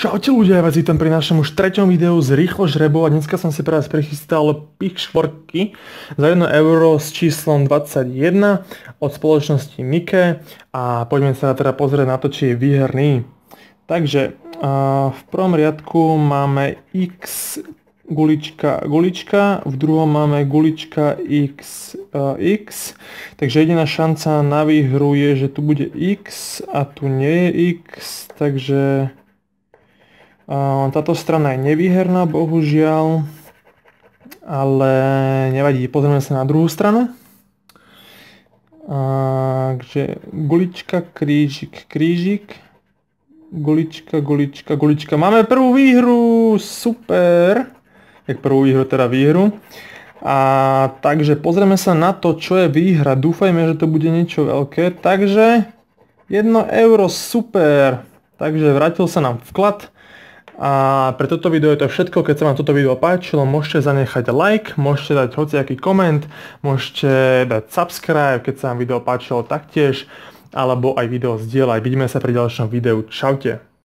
Čaute ľudia, ja vás vítam pri našom už treťom videu z Rýchlo žrebov a dneska som si pre vás prichystal pich štvorky za 1 euro s číslom 21 od spoločnosti Mike a poďme sa teda pozrieť na to, či je výherný. Takže v prvom riadku máme X gulička, v druhom máme gulička X, takže jediná šanca na výhru je, že tu bude X a tu nie je X, takže táto strana je nevýherná, bohužiaľ, ale nevadí, pozrieme sa na druhú stranu. Takže gulička, krížik, gulička. Máme prvú výhru, super. Jak prvú výhru, teda výhru. Takže pozrieme sa na to, čo je výhra. Dúfajme, že to bude niečo veľké. Takže 1 euro, super. Takže vrátil sa nám vklad. A pre toto video je to všetko. Keď sa vám toto video páčilo, môžete zanechať like, môžete dať hociaký koment, môžete dať subscribe, keď sa vám video páčilo taktiež, alebo aj video zdieľať. Vidíme sa pri ďalšom videu. Čaute.